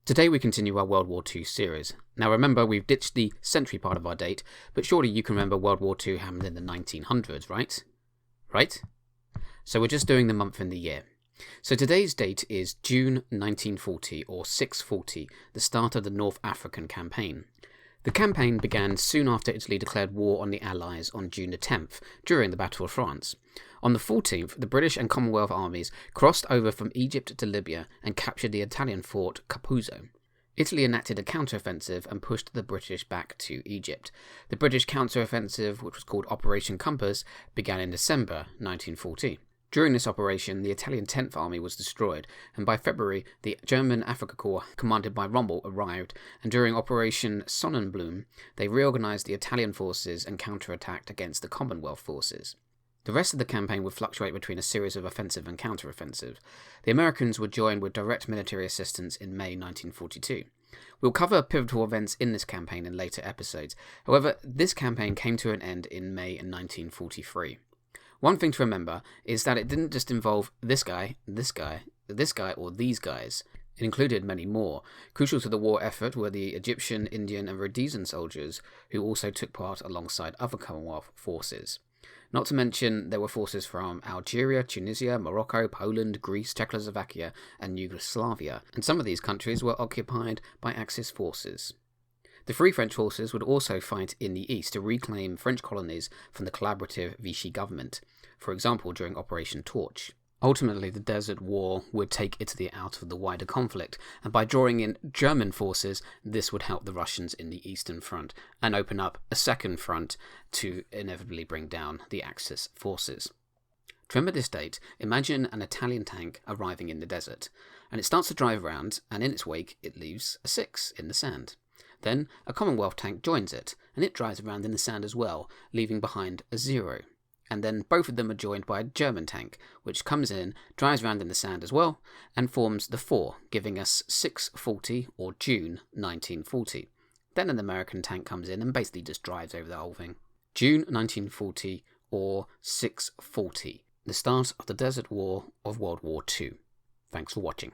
Today we continue our World War II series. Now remember, we've ditched the century part of our date, but surely you can remember World War II happened in the 1900s, right? Right? So we're just doing the month and the year. So today's date is June 1940, or 640, the start of the North African campaign. The campaign began soon after Italy declared war on the Allies on June the 10th, during the Battle of France. On the 14th, the British and Commonwealth armies crossed over from Egypt to Libya and captured the Italian fort Capuzzo. Italy enacted a counter-offensive and pushed the British back to Egypt. The British counter-offensive, which was called Operation Compass, began in December 1940. During this operation, the Italian 10th Army was destroyed, and by February, the German Afrika Korps, commanded by Rommel, arrived, and during Operation Sonnenblume, they reorganized the Italian forces and counterattacked against the Commonwealth forces. The rest of the campaign would fluctuate between a series of offensive and counter-offensive. The Americans would join with direct military assistance in May 1942. We'll cover pivotal events in this campaign in later episodes. However, this campaign came to an end in May 1943. One thing to remember is that it didn't just involve this guy, or these guys. It included many more. Crucial to the war effort were the Egyptian, Indian, and Rhodesian soldiers, who also took part alongside other Commonwealth forces. Not to mention, there were forces from Algeria, Tunisia, Morocco, Poland, Greece, Czechoslovakia, and Yugoslavia, and some of these countries were occupied by Axis forces. The Free French forces would also fight in the east to reclaim French colonies from the collaborative Vichy government, for example during Operation Torch. Ultimately, the Desert War would take Italy out of the wider conflict, and by drawing in German forces, this would help the Russians in the Eastern Front, and open up a second front to inevitably bring down the Axis forces. To remember this date, imagine an Italian tank arriving in the desert, and it starts to drive around, and in its wake it leaves a 6 in the sand. Then a Commonwealth tank joins it, and it drives around in the sand as well, leaving behind a 0. And then both of them are joined by a German tank, which comes in, drives around in the sand as well, and forms the 4, giving us 640, or June 1940. Then an American tank comes in and basically just drives over the whole thing. June 1940, or 640, the start of the Desert War of World War II. Thanks for watching.